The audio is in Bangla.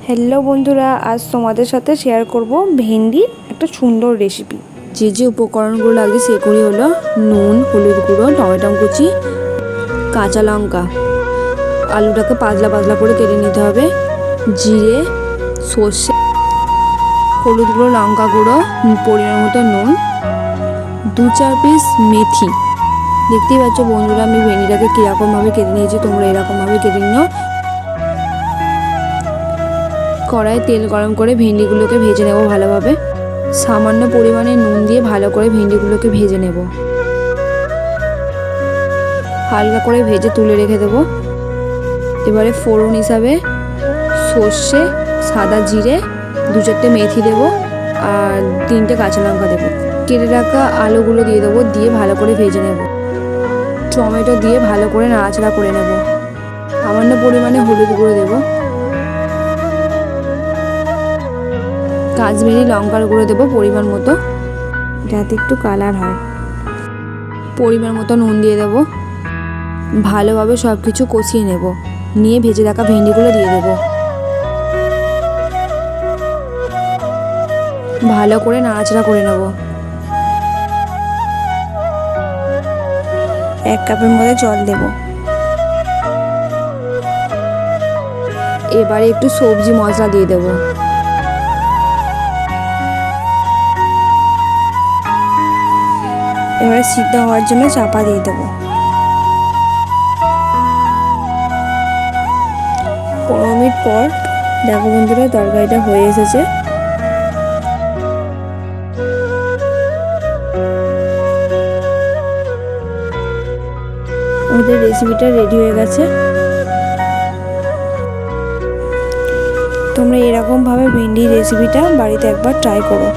হ্যালো বন্ধুরা, আজ তোমাদের সাথে শেয়ার করব ভেন্ডির একটা সুন্দর রেসিপি। যে যে উপকরণগুলো লাগবে সেগুলি হলো নুন, হলুদ গুঁড়ো, টমেটো কুচি, কাঁচা লঙ্কা। আলুটাকে পাতলা পাতলা করে কেটে নিতে হবে। জিরে, সর্ষে, হলুদ গুঁড়ো, লঙ্কা গুঁড়ো, পরিমাণ মতো নুন, 2-4 পিস মেথি। দেখতেই পাচ্ছ বন্ধুরা, আমি ভেন্ডিটাকে কীরকমভাবে কেটে নিয়েছি, তোমরা এরকমভাবে কেটে নিও। কড়াইয়ে তেল গরম করে ভেন্ডিগুলোকে ভেজে নেব ভালোভাবে। সামান্য পরিমাণে নুন দিয়ে ভালো করে ভেন্ডিগুলোকে ভেজে নেব। হালকা করে ভেজে তুলে রেখে দেবো। এবারে ফোড়ন হিসাবে সর্ষে, সাদা জিরে, 2-4টে মেথি দেবো আর 3টে কাঁচা লঙ্কা দেবো। কেটে রাখা আলুগুলো দিয়ে দেবো, দিয়ে ভালো করে ভেজে নেব। টমেটো দিয়ে ভালো করে নাড়াচাড়া করে নেব। সামান্য পরিমাণে হলুদ গুঁড়ো দেবো। কাশ্মীরি লঙ্কার গুঁড়ো দেবো পরিমাণ মতো, যাতে একটু কালার হয়। পরিমাণ মতো নুন দিয়ে দেবো। ভালোভাবে সব কিছু কষিয়ে নেব, নিয়ে ভেজে রাখা ভেন্ডিগুলো দিয়ে দেবো। ভালো করে নাড়াচাড়া করে নেব। 1 কাপের মধ্যে জল দেব। এবারে একটু সবজি মশলা দিয়ে দেবো। এবারে সিদ্ধ হওয়ার জন্য চাপা দিয়ে দেবো। 15 মিনিট পর দেখো বন্ধুরা, তরকারিটা হয়ে এসেছে। আমাদের রেসিপিটা রেডি হয়ে গেছে। তোমরা এরকমভাবে ভেন্ডির রেসিপিটা বাড়িতে একবার ট্রাই করো।